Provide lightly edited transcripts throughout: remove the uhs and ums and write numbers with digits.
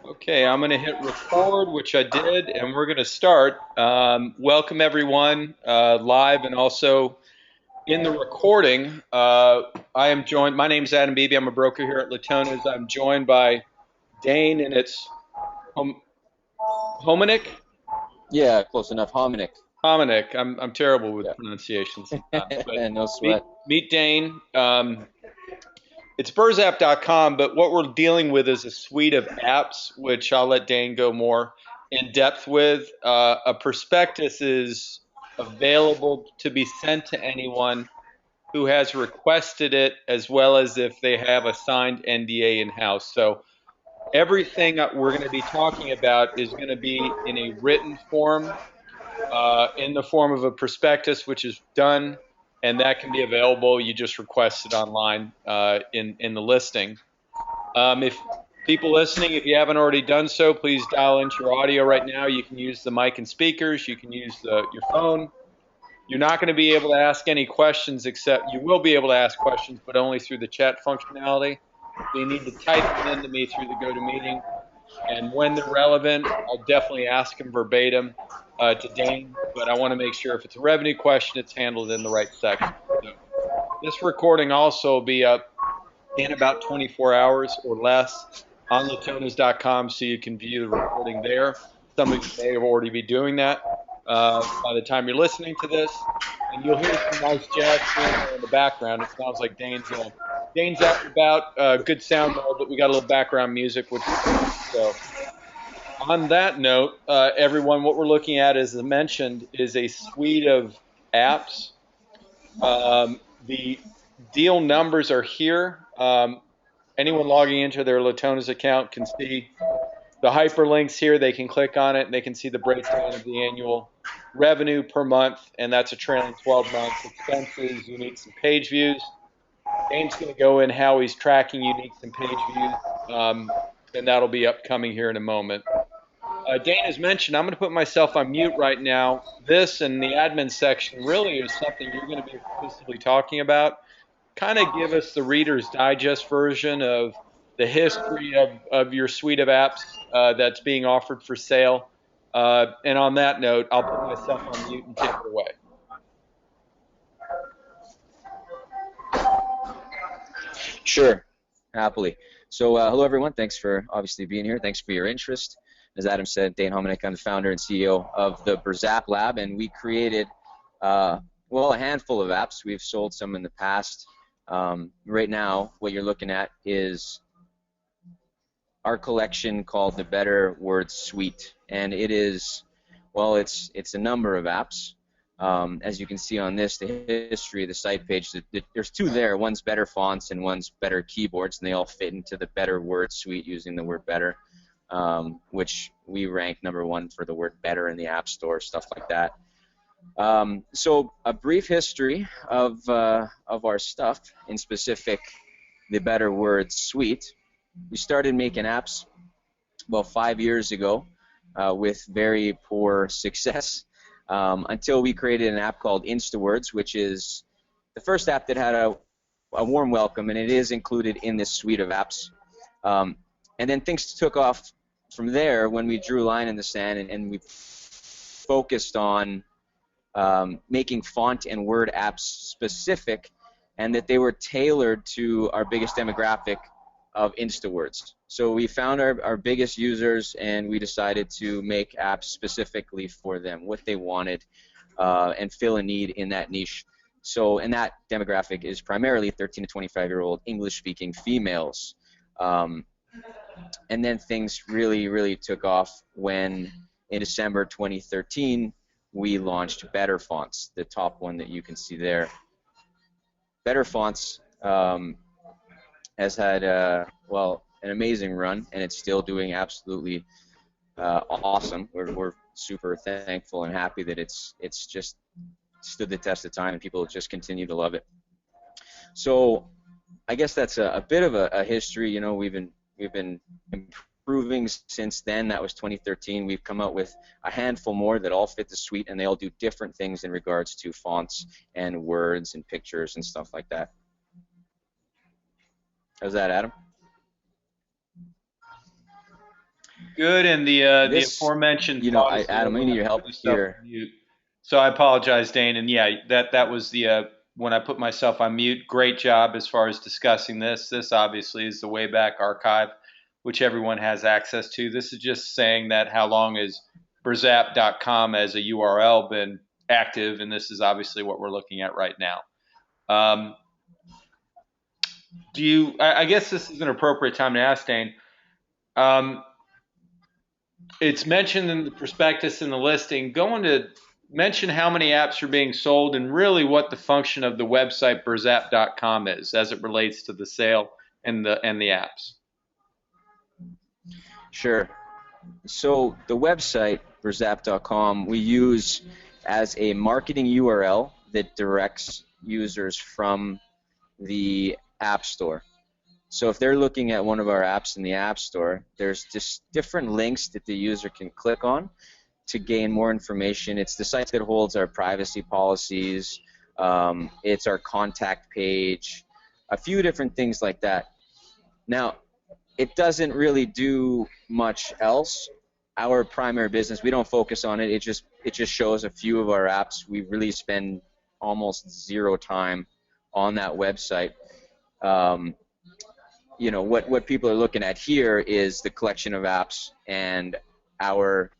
Okay, I'm going to hit record, which I did, and we're going to start. Welcome, everyone, live and also in the recording. I am joined, my name is Adam Beebe. I'm a broker here at Latona's. I'm joined by Dane, and it's Hom Hominick? Yeah, close enough. Hominic. Hominick. I'm terrible with Yeah. pronunciation sometimes, but No sweat. meet Dane. It's burzapp.com, but what we're dealing with is a suite of apps, which I'll let Dane go more in depth with. A prospectus is available to be sent to anyone who has requested it, as well as if they have a signed NDA in house. So everything that we're going to be talking about is going to be in a written form, in the form of a prospectus, which is done, and that can be available. You just request it online in the listing. If people listening, if you haven't already done so, please dial into your audio right now. You can use the mic and speakers. You can use your phone. You're not going to be able to ask any questions, except you will be able to ask questions, but only through the chat functionality. So you need to type them into me through the GoToMeeting, and when they're relevant, I'll definitely ask them verbatim to Dane. But I want to make sure if it's a revenue question, it's handled in the right section. So this recording also will be up in about 24 hours or less on latonas.com, so you can view the recording there. Some of you may have already be doing that by the time you're listening to this, and you'll hear some nice jazz piano in the background. It sounds like Dane's out and about, good sound mode, but we got a little background music, which is great. So on that note, everyone, what we're looking at, as I mentioned, is a suite of apps. The deal numbers are here. Anyone logging into their Latona's account can see the hyperlinks here. They can click on it and they can see the breakdown of the annual revenue per month, and that's a trailing 12 months, expenses, uniques, and page views. Dane's going to go in how he's tracking uniques and page views, and that'll be upcoming here in a moment. Dane has mentioned, I'm going to put myself on mute right now. This and the admin section really is something you're going to be exclusively talking about. Kind of give us the Reader's Digest version of the history of your suite of apps that's being offered for sale. And on that note, I'll put myself on mute and take it away. Sure, happily. So, hello everyone. Thanks for obviously being here. Thanks for your interest. As Adam said, Dane Hominick, I'm the founder and CEO of the Berzap Lab, and we created, well, a handful of apps. We've sold some in the past. Right now, what you're looking at is our collection called the Better Words Suite, and it is, well, it's a number of apps. As you can see on this, the history of the site page, there's two there. One's better fonts and one's better keyboards, and they all fit into the Better Word Suite using the word better, which we rank #1 for the word better in the App Store, stuff like that. So a brief history of our stuff, in specific the Better Word Suite. We started making apps about 5 years ago with very poor success until we created an app called InstaWords, which is the first app that had a warm welcome, and it is included in this suite of apps. And then things took off from there when we drew a line in the sand and we focused on making font and word apps specific, and that they were tailored to our biggest demographic of InstaWords. So we found our biggest users, and we decided to make apps specifically for them, what they wanted, and fill a need in that niche. So, and that demographic is primarily 13 to 25-year-old English-speaking females. And then things really took off when, in December 2013, we launched Better Fonts, the top one that you can see there. Better Fonts has had, well, an amazing run, and it's still doing absolutely awesome. We're super thankful and happy that it's just stood the test of time, and people just continue to love it. So I guess that's a bit of a history. You know, we've been improving since then. That was 2013. We've come out with a handful more that all fit the suite, and they all do different things in regards to fonts and words and pictures and stuff like that. How's that, Adam? Good, and the This, aforementioned you know, pause there Adam, I when need I your put help myself here. on mute. So I apologize, Dane, and yeah, that was the when I put myself on mute. Great job as far as discussing this. This obviously is the Wayback Archive, which everyone has access to. This is just saying that how long has Berzap.com as a URL been active, and this is obviously what we're looking at right now. Um, do you? I guess this is an appropriate time to ask Dane. Um, it's mentioned in the prospectus and the listing. Going to mention how many apps are being sold and really what the function of the website Berzap.com is as it relates to the sale and the apps. Sure. So the website for Zap.com we use as a marketing URL that directs users from the App Store. So if they're looking at one of our apps in the App Store, there's just different links that the user can click on to gain more information. It's the site that holds our privacy policies. It's our contact page, a few different things like that. Now, it doesn't really do much else. Our primary business, we don't focus on it. It just shows a few of our apps. We really spend almost zero time on that website. Um, what people are looking at here is the collection of apps and our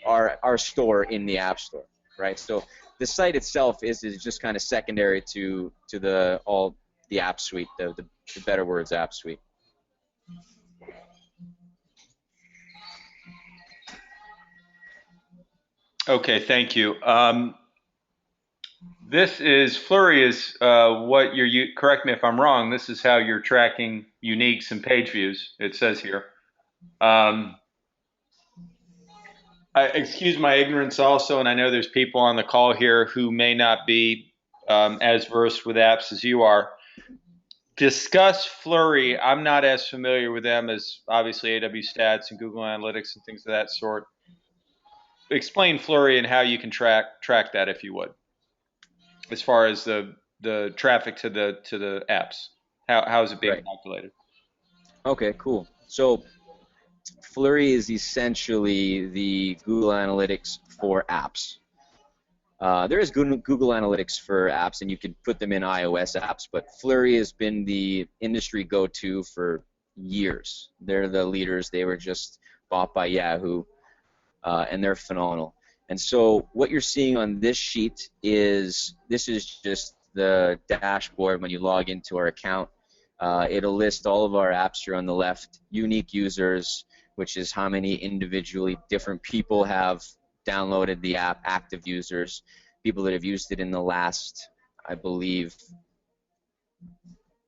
our store in the App Store, right? So the site itself is just kind of secondary to the app suite, the Better Words app suite. Okay, thank you. This is Flurry is what you're. Correct me if I'm wrong. This is how you're tracking uniques and page views. It says here. Um, excuse my ignorance also, and I know there's people on the call here who may not be as versed with apps as you are. Discuss Flurry. I'm not as familiar with them as obviously AW Stats and Google Analytics and things of that sort. Explain Flurry and how you can track that, if you would, as far as the traffic to the apps. How is it being Right. calculated? Okay, cool. So Flurry is essentially the Google Analytics for apps. There is Google Analytics for apps, and you can put them in iOS apps, but Flurry has been the industry go-to for years. They're the leaders. They were just bought by Yahoo, and they're phenomenal. And so what you're seeing on this sheet is this is just the dashboard when you log into our account. It'll list all of our apps here on the left, unique users, which is how many individually different people have downloaded the app, active users, people that have used it in the last, I believe,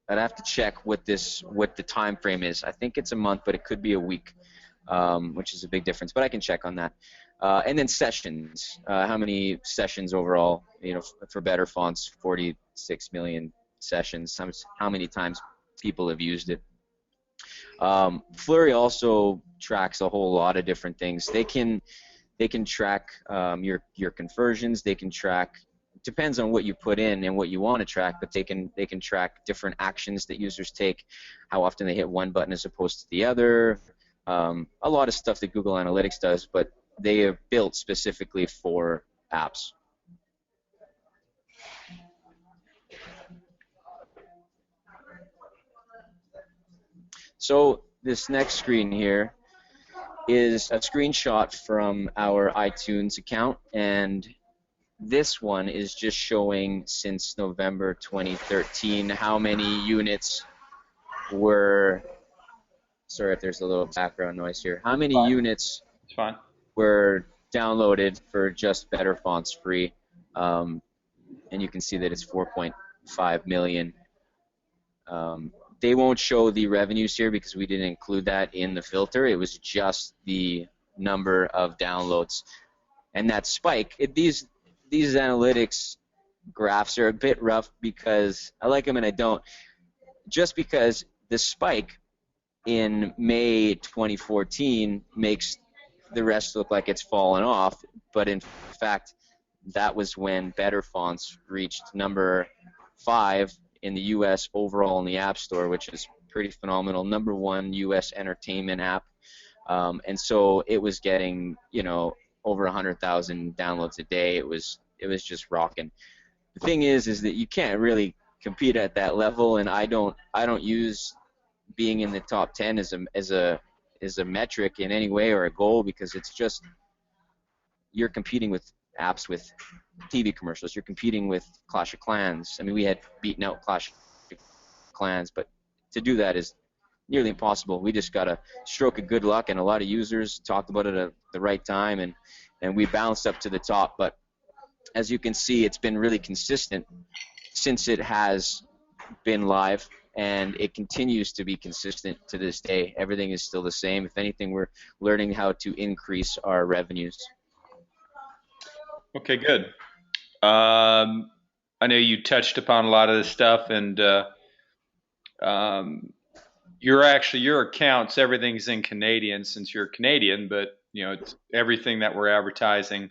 I'd have to check what the time frame is. I think it's a month, but it could be a week, which is a big difference. But I can check on that. And then sessions, how many sessions overall? For Better Fonts, 46 million sessions. How many times people have used it? Flurry also tracks a whole lot of different things. They can track your conversions. They can track. Depends on what you put in and what you want to track, but they can track different actions that users take, how often they hit one button as opposed to the other. A lot of stuff that Google Analytics does, but they are built specifically for apps. So this next screen here is a screenshot from our iTunes account, and this one is just showing since November 2013 how many units were, sorry if there's a little background noise here, how many Fine. units It's fine. were downloaded for just Better Fonts free. And you can see that it's 4.5 million. They won't show the revenues here because we didn't include that in the filter. It was just the number of downloads. And that spike, these analytics graphs are a bit rough because I like them and I don't. Just because the spike in May 2014 makes the rest look like it's fallen off, but in fact, that was when Better Fonts reached number 5 in the U.S. overall in the App Store, which is pretty phenomenal. Number one U.S. entertainment app. And so it was getting, over 100,000 downloads a day. It was just rocking. The thing is that you can't really compete at that level, and I don't use being in the top 10 as a metric in any way or a goal, because it's just you're competing with apps with TV commercials. You're competing with Clash of Clans. I mean, we had beaten out Clash of Clans, but to do that is nearly impossible. We just got a stroke of good luck, and a lot of users talked about it at the right time, and we bounced up to the top. But as you can see, it's been really consistent since it has been live, and it continues to be consistent to this day. Everything is still the same. If anything, we're learning how to increase our revenues. Okay, good. I know you touched upon a lot of this stuff, and um, your accounts, everything's in Canadian since you're Canadian, but it's everything that we're advertising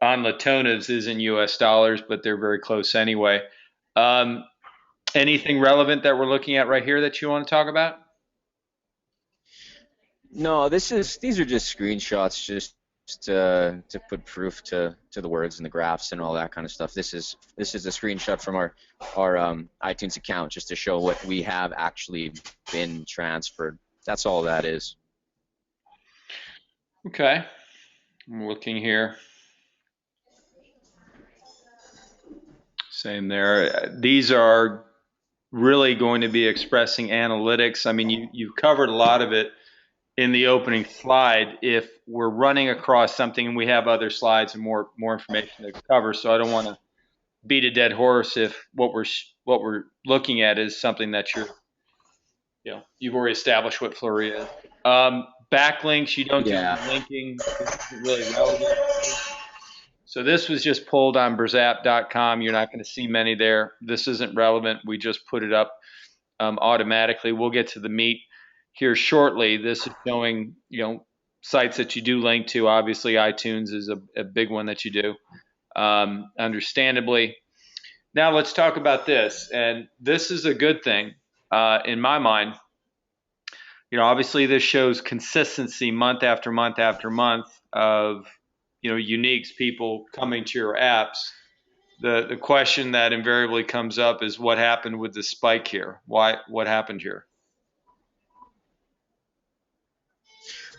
on Latona's is in U.S. dollars, but they're very close anyway. Um, Anything relevant that we're looking at right here that you want to talk about? No, these are just screenshots, just to put proof to the words and the graphs and all that kind of stuff. This is a screenshot from our iTunes account, just to show what we have actually been transferred. That's all that is. Okay, I'm looking here. Same there. These are really going to be expressing analytics. I mean, you've covered a lot of it in the opening slide. If we're running across something, and we have other slides and more information to cover, so I don't want to beat a dead horse if what we're looking at is something that you've already established what Flurry is. Backlinks, you don't do Yeah. any linking. This isn't really relevant. So this was just pulled on Berzap.com. You're not going to see many there. This isn't relevant. We just put it up automatically. We'll get to the meat here shortly. This is showing, sites that you do link to. Obviously, iTunes is a big one that you do, understandably. Now let's talk about this. And this is a good thing in my mind. Obviously this shows consistency month after month after month of, uniques, people coming to your apps. The question that invariably comes up is what happened with the spike here? What happened here?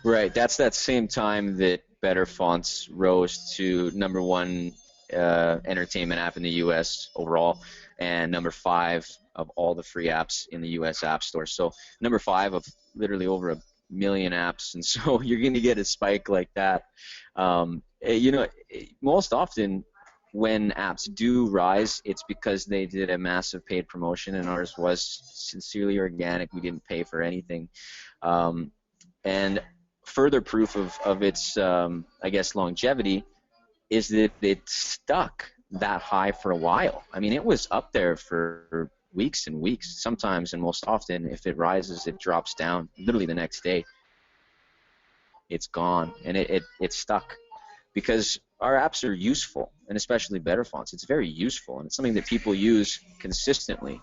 Right. That's that same time that Better Fonts rose to number one entertainment app in the U.S. overall, and number five of all the free apps in the U.S. App Store. So number five of literally over a million apps, and so you're going to get a spike like that. Most often when apps do rise, it's because they did a massive paid promotion, and ours was sincerely organic. We didn't pay for anything. And further proof of its, I guess, longevity is that it stuck that high for a while. I mean, it was up there for weeks and weeks. Sometimes, and most often, if it rises, it drops down. Literally the next day, it's gone, and it stuck because our apps are useful, and especially Better Fonts. It's very useful, and it's something that people use consistently.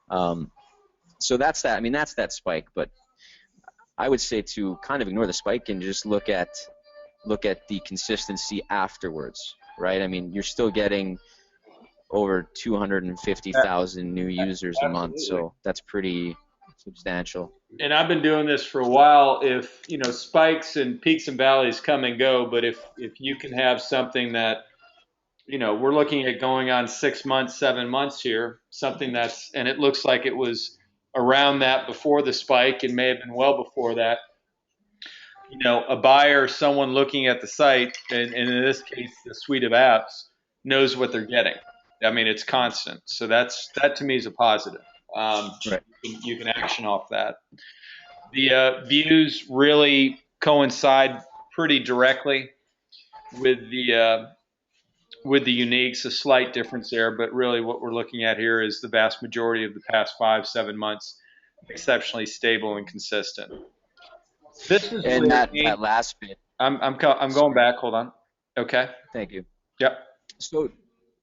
So that's that. I mean, that's that spike, but I would say to kind of ignore the spike and just look at the consistency afterwards, right? I mean, you're still getting over 250,000 new users a month, Absolutely. so that's pretty substantial. And I've been doing this for a while. If spikes and peaks and valleys come and go, but if you can have something that we're looking at going on 6 months, 7 months here, something and it looks like it was around that before the spike and may have been well before that. A buyer, someone looking at the site, and in this case, the suite of apps, knows what they're getting. I mean, it's constant. So that to me is a positive. Right. You can action off that. The views really coincide pretty directly with the uniques. A slight difference there, but really what we're looking at here is the vast majority of the past 5-7 months exceptionally stable and consistent. This is And where that last bit, I'm going sorry, back. Hold on. Okay. thank you. Yep. So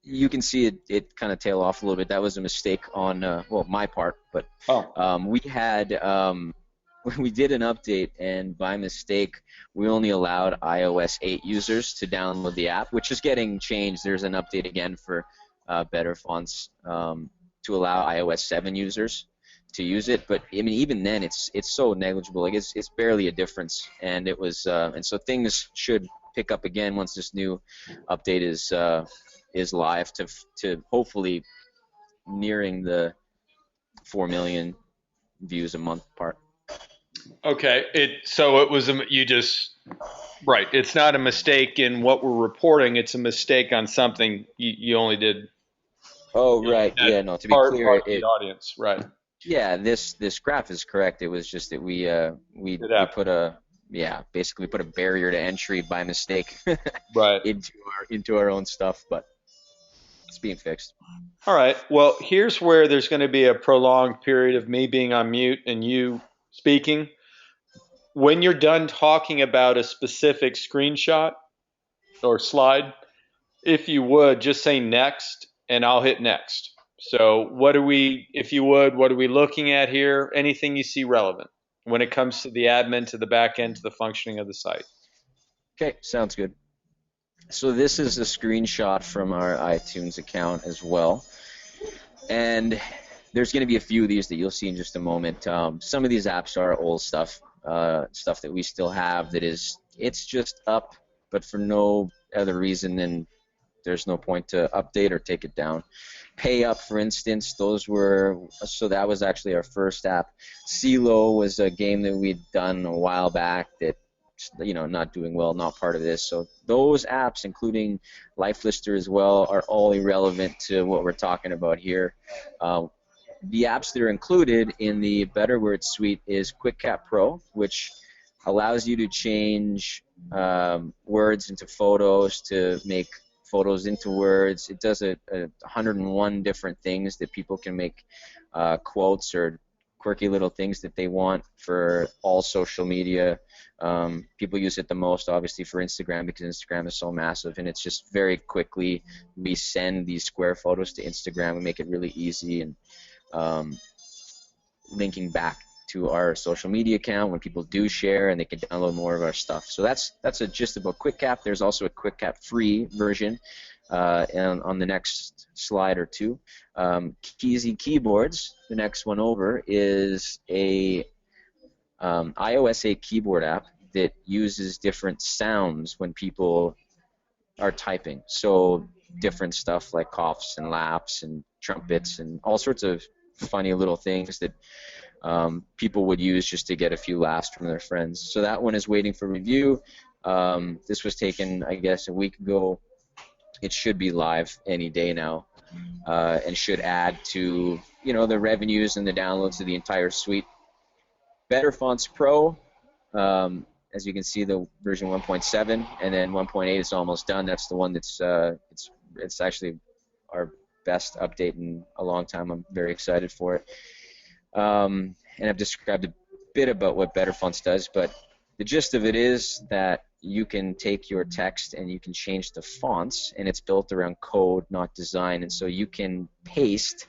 you can see it kind of tail off a little bit. That was a mistake on well, my part, but Oh, we had we did an update, and by mistake we only allowed iOS 8 users to download the app, which is getting changed. There's an update again for better fonts to allow iOS 7 users to use it, but I mean even then it's so negligible. Like it's barely a difference, and it was and so things should pick up again once this new update is live to hopefully nearing the 4 million views a month part. okay. It was you just right. It's not a mistake in what we're reporting. It's a mistake on something you only did Oh right, that yeah, no. To be part clear, of the audience, right? yeah, this graph is correct. It was just that It we happened, put a yeah, basically put a barrier to entry by mistake right? into our own stuff, but it's being fixed. All right. Well, here's where there's going to be a prolonged period of me being on mute and you speaking. When you're done talking about a specific screenshot or slide, if you would, just say next and I'll hit next. So, if you would, what are we looking at here? Anything you see relevant when it comes to the admin, to the back end, to the functioning of the site. Okay, sounds good. So this is a screenshot from our iTunes account as well. And there's going to be a few of these that you'll see in just a moment. Some of these apps are old stuff, stuff that we still have that it's just up, but for no other reason than there's no point to update or take it down. Pay Up, for instance, so that was actually our first app. CeeLo was a game that we'd done a while back that, not doing well, not part of this. So those apps, including LifeLister as well, are all irrelevant to what we're talking about here. Uh, the apps that are included in the Better Words suite is QuickCap Pro, which allows you to change words into photos, to make photos into words. It does 101 different things that people can make quotes or quirky little things that they want for all social media. People use it the most, obviously, for Instagram because Instagram is so massive, and it's just very quickly we send these square photos to Instagram. We make it really easy, and um, linking back to our social media account when people do share, and they can download more of our stuff. So that's a gist about QuickCap. There's also a QuickCap free version, and on the next slide or two. Keezy Keyboards, the next one over, is a iOS 8 keyboard app that uses different sounds when people are typing. So different stuff like coughs and laughs and trumpets and all sorts of funny little things that people would use just to get a few laughs from their friends. So that one is waiting for review. This was taken, I guess, a week ago. It should be live any day now, and should add to the revenues and the downloads of the entire suite. Better Fonts Pro, as you can see, the version 1.7, and then 1.8 is almost done. That's the one that's it's actually our best update in a long time. I'm very excited for it. And I've described a bit about what Better Fonts does, but the gist of it is that you can take your text and you can change the fonts, and it's built around code, not design, and so you can paste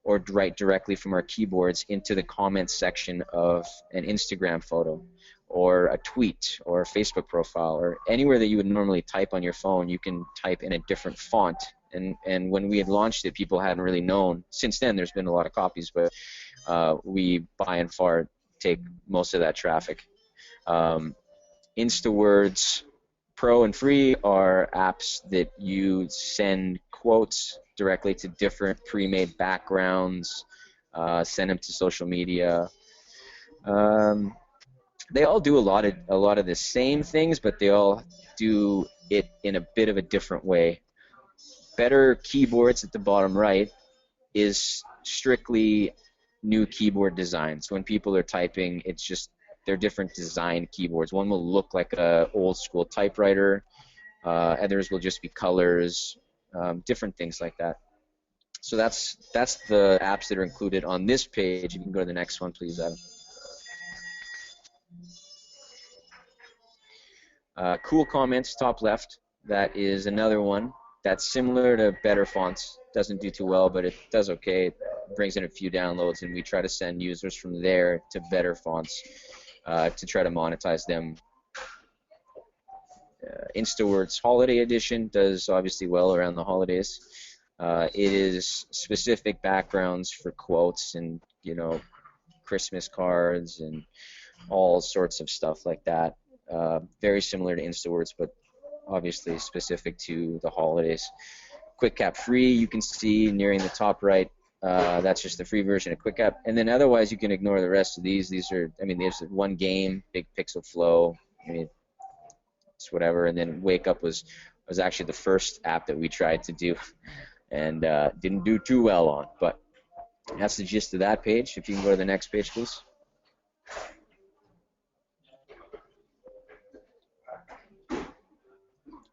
or write directly from our keyboards into the comments section of an Instagram photo or a tweet or a Facebook profile or anywhere that you would normally type on your phone. You can type in a different font, and when we had launched it, people hadn't really known. Since then, there's been a lot of copies, but we by and far take most of that traffic. InstaWords Pro and Free are apps that you send quotes directly to different pre-made backgrounds, send them to social media. They all do a lot of the same things, but they all do it in a bit of a different way. Better Keyboards at the bottom right is strictly new keyboard designs. When people are typing, it's just they're different design keyboards. One will look like a old school typewriter. Others will just be colors, different things like that. So that's the apps that are included on this page. You can go to the next one, please, Adam. Cool Comments, top left. That is another one that's similar to better fonts. Doesn't do too well, but it does okay. It brings in a few downloads, and we try to send users from there to better fonts to try to monetize them. InstaWords Holiday Edition does obviously well around the holidays. It is specific backgrounds for quotes and Christmas cards and all sorts of stuff like that. Very similar to InstaWords, but obviously specific to the holidays. Quick Cap free, you can see nearing the top right. That's just the free version of Quick Cap, and then otherwise you can ignore the rest of these. These are, I mean, there's one game, Big Pixel Flow. I mean, it's whatever. And then Wake Up was actually the first app that we tried to do, and didn't do too well on. But that's the gist of that page. If you can go to the next page, please.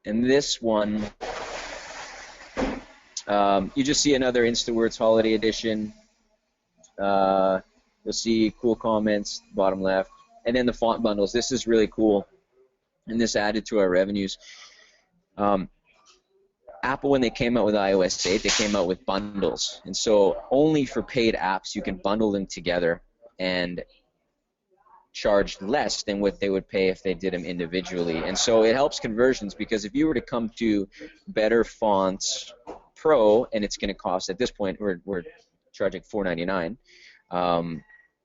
And this one, you just see another InstaWords Holiday Edition. You'll see cool comments, bottom left. And then the font bundles. This is really cool, and this added to our revenues. Apple, when they came out with iOS 8, they came out with bundles. And so only for paid apps, you can bundle them together and charge less than what they would pay if they did them individually. And so it helps conversions, because if you were to come to Better Fonts Pro, and it's going to cost, at this point, we're charging $4.99, and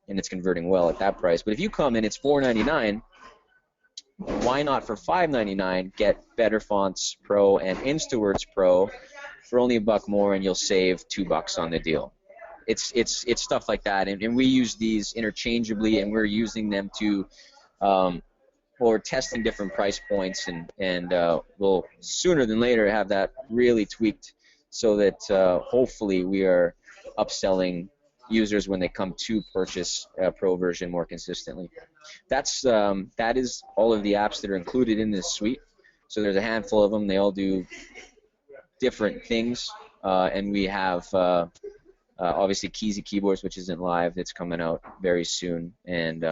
it's converting well at that price. But if you come in, it's $4.99. Why not for $5.99 get Better Fonts Pro and InstaWords Pro for only $1 more, and you'll save $2 on the deal. It's stuff like that, and we use these interchangeably, and we're using them to we're testing different price points, and we'll sooner than later have that really tweaked so that hopefully we are upselling users when they come to purchase a Pro version more consistently. That is all of the apps that are included in this suite. So there's a handful of them. They all do different things, and we have obviously keys and keyboards, which isn't live. It's coming out very soon, and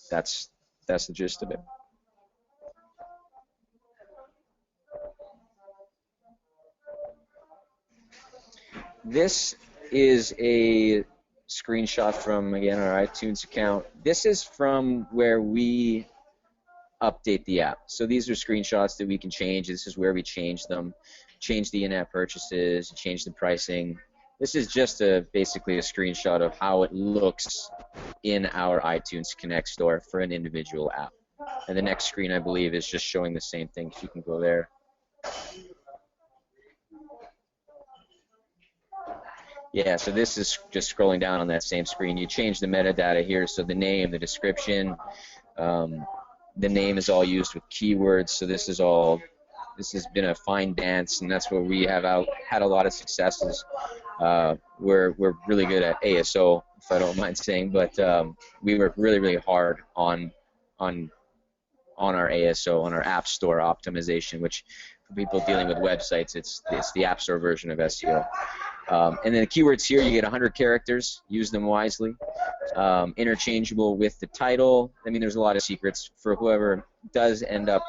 that's the gist of it. This is a screenshot from, again, our iTunes account. This is from where we update the app. So these are screenshots that we can change. This is where we change them, change the in-app purchases, change the pricing. This is just basically a screenshot of how it looks in our iTunes Connect store for an individual app. And the next screen, I believe, is just showing the same thing. If you can go there. Yeah, so this is just scrolling down on that same screen. You change the metadata here, so the name, the description, the name is all used with keywords. So this has been a fine dance, and that's where we have had a lot of successes. We're really good at ASO, if I don't mind saying, but we work really hard on our ASO, on our App Store optimization, which for people dealing with websites, it's the App Store version of SEO. And then the keywords here, you get 100 characters. Use them wisely. Interchangeable with the title. I mean, there's a lot of secrets for whoever does end up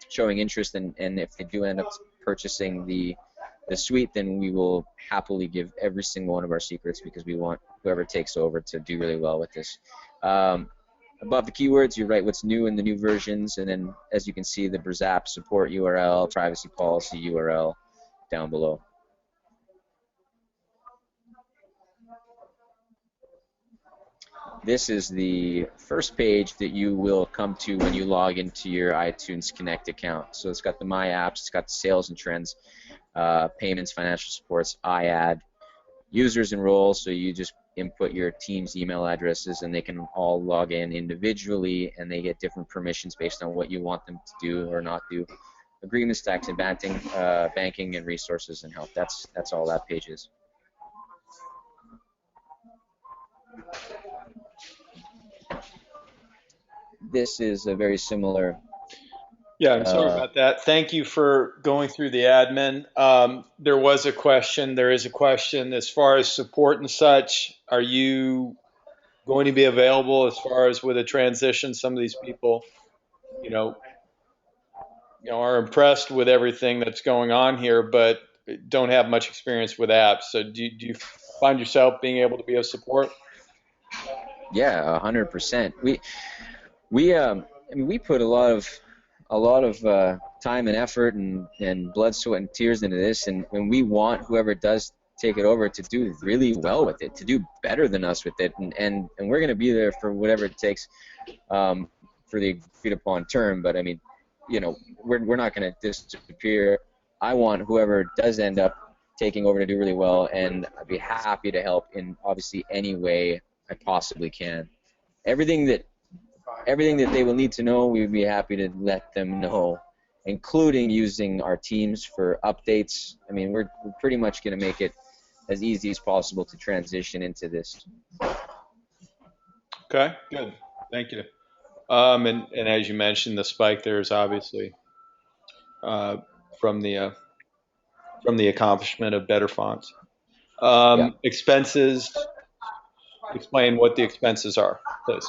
showing interest, and if they do end up purchasing the suite, then we will happily give every single one of our secrets, because we want whoever takes over to do really well with this. Above the keywords, you write what's new in the new versions, and then, as you can see, the Berzap support URL, privacy policy URL down below. This is the first page that you will come to when you log into your iTunes Connect account. So it's got the My Apps, it's got the sales and trends, payments, financial supports, iAd, users enroll, so you just input your team's email addresses, and they can all log in individually, and they get different permissions based on what you want them to do or not do. Agreements, tax and banking, and resources and help. That's all that page is. This is a very similar. Yeah, I'm sorry about that. Thank you for going through the admin. There was a question. There is a question as far as support and such. Are you going to be available as far as with a transition? Some of these people, are impressed with everything that's going on here, but don't have much experience with apps. So do you find yourself being able to be of support? Yeah, 100%. We I mean we put a lot of time and effort and blood, sweat, and tears into this, and we want whoever does take it over to do really well with it, to do better than us with it, and we're going to be there for whatever it takes, um, for the agreed upon term. But I mean, we're not going to disappear. I want whoever does end up taking over to do really well, and I'd be happy to help in obviously any way I possibly can. Everything that everything that they will need to know, we'd be happy to let them know, including using our teams for updates. I mean, we're pretty much going to make it as easy as possible to transition into this. Okay, good. Thank you. And as you mentioned, the spike there is obviously uh, from the uh, from the accomplishment of better fonts. Yeah, Expenses. Explain what the expenses are, please.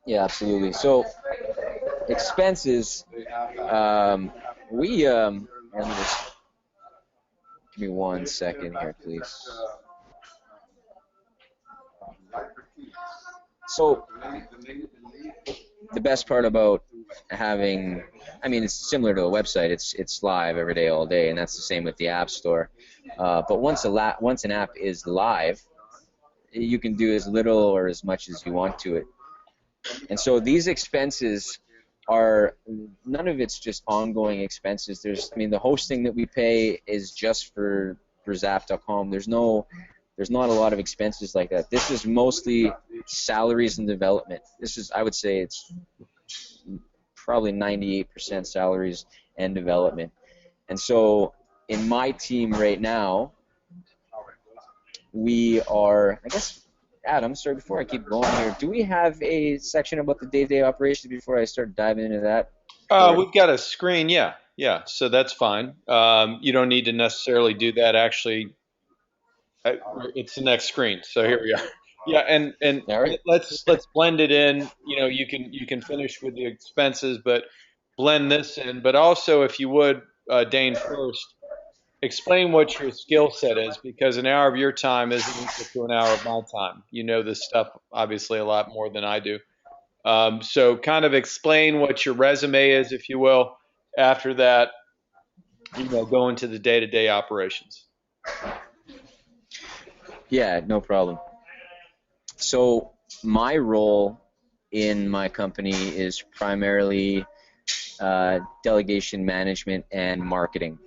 yeah, absolutely. So expenses, let me just give me 1 second here, please. So the best part about having, I mean, it's similar to a website. It's live every day, all day, and that's the same with the App Store. But once an app is live, you can do as little or as much as you want to it. And so these expenses are, none of it's just ongoing expenses. I mean, the hosting that we pay is just for Zap.com. There's not a lot of expenses like that. This is mostly salaries and development. I would say it's probably 98% salaries and development. And so in my team right now, we are, I guess, Adam, sorry, before I keep going here, do we have a section about the day-to-day operations before I start diving into that? Or We've got a screen, yeah, yeah. So that's fine. You don't need to necessarily do that. Actually, it's the next screen. So here we are. Yeah, and all right, let's blend it in. You can finish with the expenses, but blend this in. But also, if you would, Dane, first explain what your skill set is, because an hour of your time isn't equal to an hour of my time. You know this stuff obviously a lot more than I do. So kind of explain what your resume is, if you will. After that, go into the day-to-day operations. yeah, no problem. So my role in my company is primarily delegation management and marketing.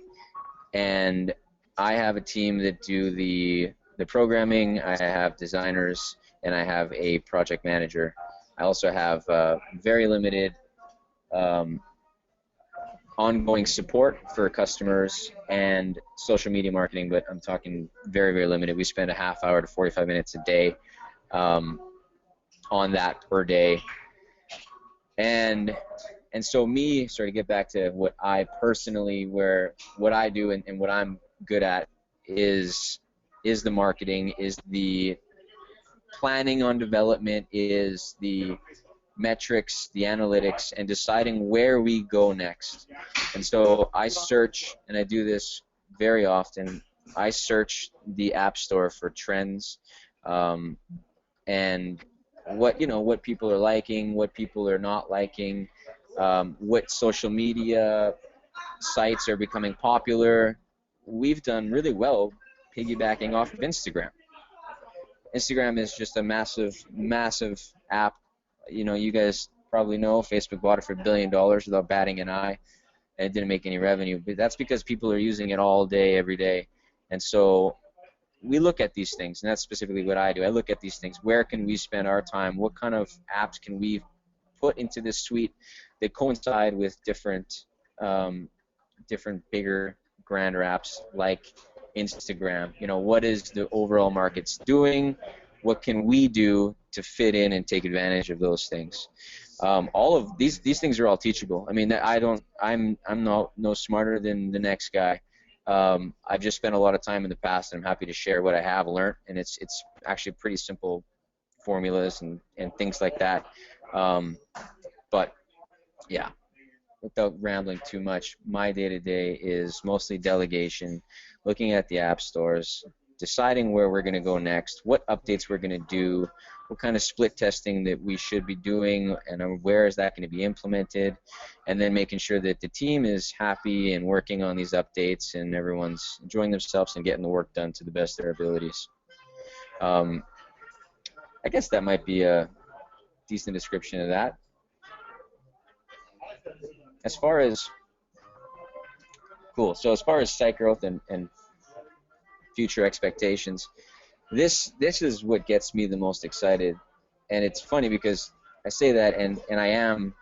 And I have a team that do the programming. I have designers, and I have a project manager. I also have very limited um, ongoing support for customers and social media marketing, but I'm talking very, very limited. We spend a half hour to 45 minutes a day um, on that per day. And so me, sort of get back to what I personally, what I do and what I'm good at is the marketing, is the planning on development, is the metrics, the analytics, and deciding where we go next. And so I search, and I do this very often. I search the App Store for trends, um, and what people are liking, what people are not liking, what social media sites are becoming popular. We've done really well piggybacking off of Instagram. Instagram is just a massive, massive app. You guys probably know Facebook bought it for $1 billion without batting an eye, and it didn't make any revenue. But that's because people are using it all day, every day. And so we look at these things, and that's specifically what I do. I look at these things. Where can we spend our time? What kind of apps can we put into this suite that coincide with different bigger, grander apps like Instagram? What is the overall market's doing? What can we do to fit in and take advantage of those things? All of these things are all teachable. I mean, I'm not no smarter than the next guy. I've just spent a lot of time in the past, and I'm happy to share what I have learned. And it's actually pretty simple formulas and things like that. But yeah, without rambling too much, my day to day is mostly delegation, looking at the app stores, deciding where we're going to go next, what updates we're going to do, what kind of split testing that we should be doing, and where is that going to be implemented, and then making sure that the team is happy and working on these updates and everyone's enjoying themselves and getting the work done to the best of their abilities. Um, I guess that might be a decent description of that. As far as Cool. So as far as site growth and future expectations, this is what gets me the most excited. And it's funny because I say that, and I am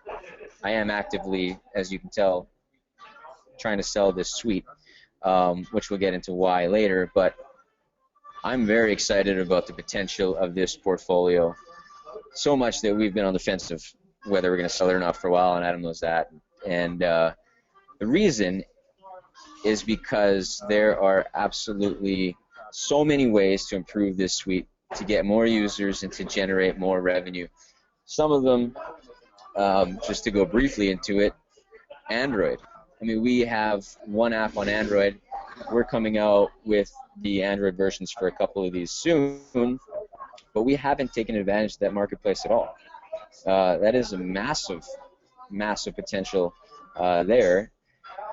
actively, as you can tell, trying to sell this suite, which we'll get into why later. But I'm very excited about the potential of this portfolio. So much that we've been on the fence of whether we're going to sell it or not for a while, and Adam knows that. And the reason is because there are absolutely so many ways to improve this suite, to get more users and to generate more revenue. Some of them, just to go briefly into it, Android. I mean, we have one app on Android. We're coming out with the Android versions for a couple of these soon, but we haven't taken advantage of that marketplace at all. That is a massive, massive potential there.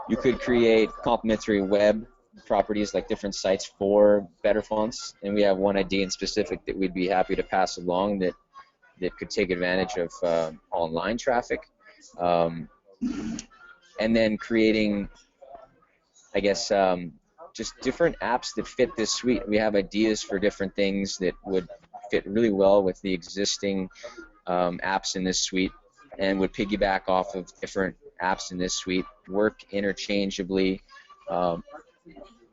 You could create complementary web properties like different sites for better fonts, and we have one idea in specific that we'd be happy to pass along that could take advantage of online traffic. Um, and then creating, I guess, just different apps that fit this suite. We have ideas for different things that would fit really well with the existing apps in this suite and would piggyback off of different apps in this suite, work interchangeably. Um,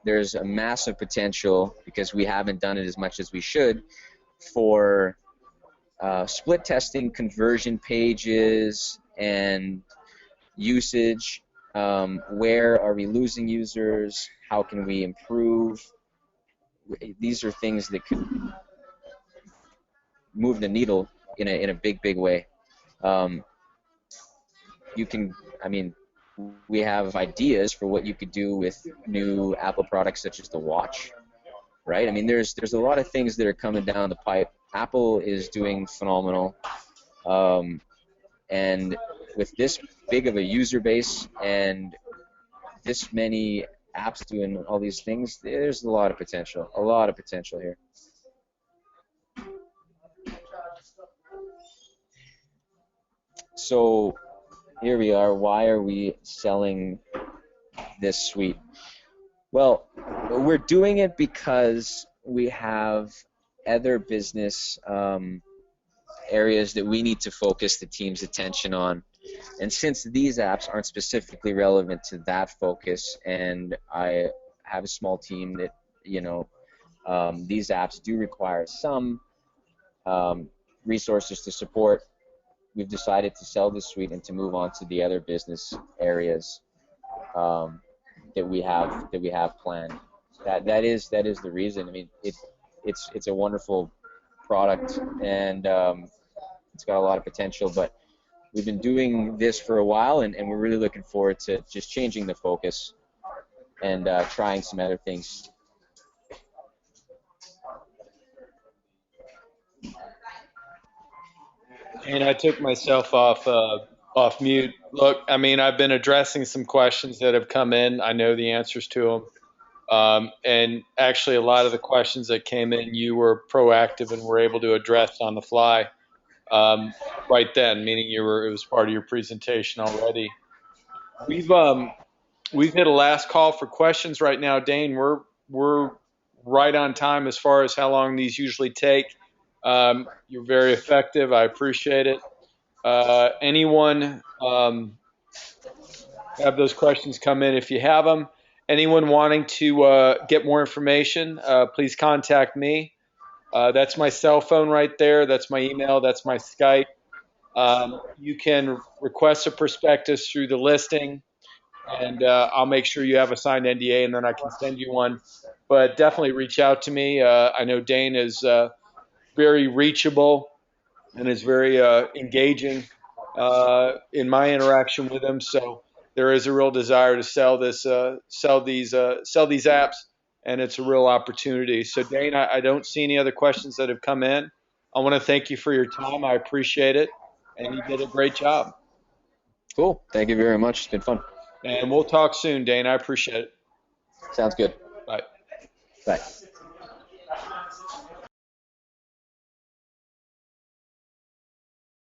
there's a massive potential, because we haven't done it as much as we should, for split testing conversion pages and usage. Where are we losing users? How can we improve? These are things that could move the needle in a big, big way. Um, you can, I mean, we have ideas for what you could do with new Apple products such as the watch, right? I mean, there's a lot of things that are coming down the pipe. Apple is doing phenomenal, um, and with this big of a user base and this many apps doing all these things, there's a lot of potential here. So here we are. Why are we selling this suite? Well, we're doing it because we have other business areas that we need to focus the team's attention on. And since these apps aren't specifically relevant to that focus, and I have a small team that, these apps do require some resources to support, we've decided to sell this suite and to move on to the other business areas um, that we have planned. That is the reason. I mean, it's a wonderful product, and it's got a lot of potential, but we've been doing this for a while, and we're really looking forward to just changing the focus and trying some other things. And I took myself off mute. Look, I mean, I've been addressing some questions that have come in. I know the answers to them. And actually, a lot of the questions that came in, you were proactive and were able to address on the fly right then, meaning it was part of your presentation already. We've um, we've hit a last call for questions right now, Dane. We're right on time as far as how long these usually take. You're very effective. I appreciate it. Anyone have those questions come in if you have them. Anyone wanting to get more information, please contact me. That's my cell phone right there. That's my email. That's my Skype. You can request a prospectus through the listing, and I'll make sure you have a signed NDA, and then I can send you one. But definitely reach out to me. I know Dane is very reachable and is very engaging in my interaction with him. So there is a real desire to sell these apps, and it's a real opportunity. So, Dane, I don't see any other questions that have come in. I want to thank you for your time. I appreciate it, and you did a great job. Cool. Thank you very much. It's been fun. And we'll talk soon, Dane. I appreciate it. Sounds good. Bye. Bye.